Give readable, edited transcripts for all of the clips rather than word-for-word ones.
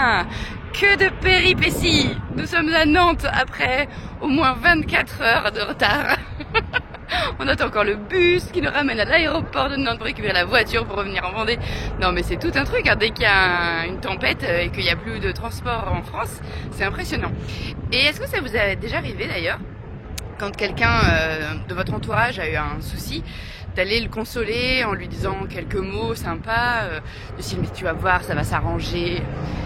putain, que de péripéties. Nous sommes à Nantes après au moins 24 heures de retard. On attend encore le bus qui nous ramène à l'aéroport de Nantes pour récupérer la voiture pour revenir en Vendée. Non mais c'est tout un truc, hein. Dès qu'il y a une tempête et qu'il n'y a plus de transport en France, c'est impressionnant. Et est-ce que ça vous est déjà arrivé d'ailleurs, quand quelqu'un de votre entourage a eu un souci, d'aller le consoler en lui disant quelques mots sympas, de style mais tu vas voir, ça va s'arranger.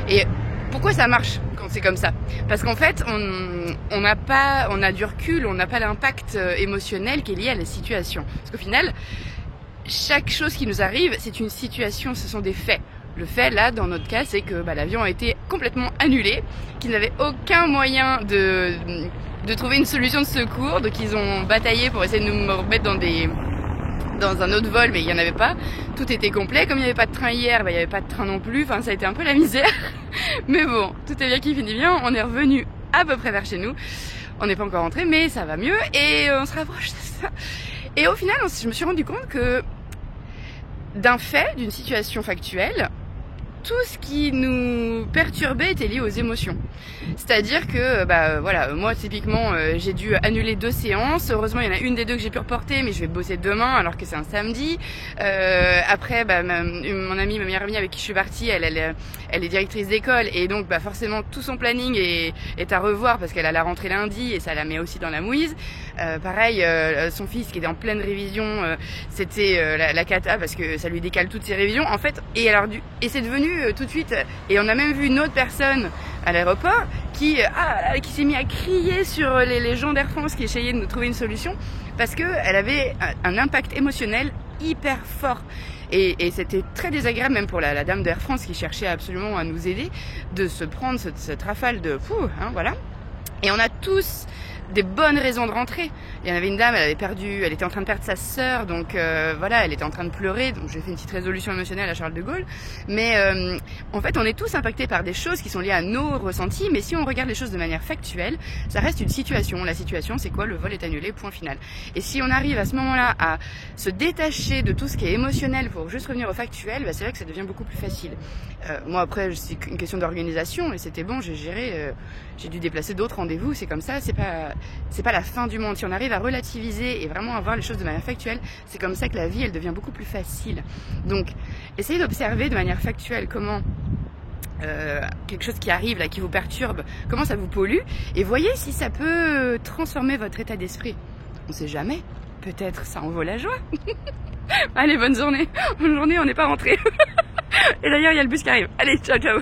Et pourquoi ça marche quand c'est comme ça? Parce qu'en fait, on a du recul, on n'a pas l'impact émotionnel qui est lié à la situation. Parce qu'au final, chaque chose qui nous arrive, c'est une situation, ce sont des faits. Le fait là, dans notre cas, c'est que l'avion a été complètement annulé, qu'ils n'avaient aucun moyen de trouver une solution de secours, donc ils ont bataillé pour essayer de nous remettre dans un autre vol, mais il n'y en avait pas. Tout était complet. Comme il n'y avait pas de train hier, il n'y avait pas de train non plus. Enfin, ça a été un peu la misère. Mais bon, tout est bien qui finit bien. On est revenu à peu près vers chez nous. On n'est pas encore rentré, mais ça va mieux et on se rapproche de ça. Et au final, je me suis rendu compte que d'un fait, d'une situation factuelle, tout ce qui nous perturbait était lié aux émotions. C'est-à-dire que, voilà, moi typiquement, j'ai dû annuler 2 séances. Heureusement, il y en a une des 2 que j'ai pu reporter, mais je vais bosser demain alors que c'est un samedi. Après, mon amie, ma meilleure amie avec qui je suis partie, elle est directrice d'école et donc forcément tout son planning est à revoir parce qu'elle a la rentrée lundi et ça la met aussi dans la mouise. Pareil, son fils qui était en pleine révision, c'était la cata parce que ça lui décale toutes ses révisions. En fait, et c'est devenu tout de suite, et on a même vu une autre personne à l'aéroport qui s'est mis à crier sur les gens d'Air France qui essayaient de nous trouver une solution parce que elle avait un impact émotionnel hyper fort et c'était très désagréable même pour la dame d'Air France qui cherchait absolument à nous aider de se prendre cette rafale de fou, hein, voilà. Et on a tous des bonnes raisons de rentrer. Il y en avait une dame, elle était en train de perdre sa sœur, donc voilà, elle était en train de pleurer, donc j'ai fait une petite résolution émotionnelle à Charles de Gaulle. Mais en fait, on est tous impactés par des choses qui sont liées à nos ressentis, mais si on regarde les choses de manière factuelle, ça reste une situation. La situation, c'est quoi? Le vol est annulé, point final. Et si on arrive à ce moment-là à se détacher de tout ce qui est émotionnel pour juste revenir au factuel, c'est vrai que ça devient beaucoup plus facile. Moi après, c'est une question d'organisation et c'était bon, j'ai géré, j'ai dû déplacer d'autres rendez-vous, c'est comme ça, c'est pas la fin du monde. Si on arrive à relativiser et vraiment à voir les choses de manière factuelle, c'est comme ça que la vie, elle devient beaucoup plus facile. Donc, essayez d'observer de manière factuelle comment quelque chose qui arrive là, qui vous perturbe, comment ça vous pollue, et voyez si ça peut transformer votre état d'esprit. On sait jamais, peut-être ça en vaut la joie. Allez, bonne journée. Bonne journée, on n'est pas rentré. Et d'ailleurs, il y a le bus qui arrive. Allez, ciao, ciao.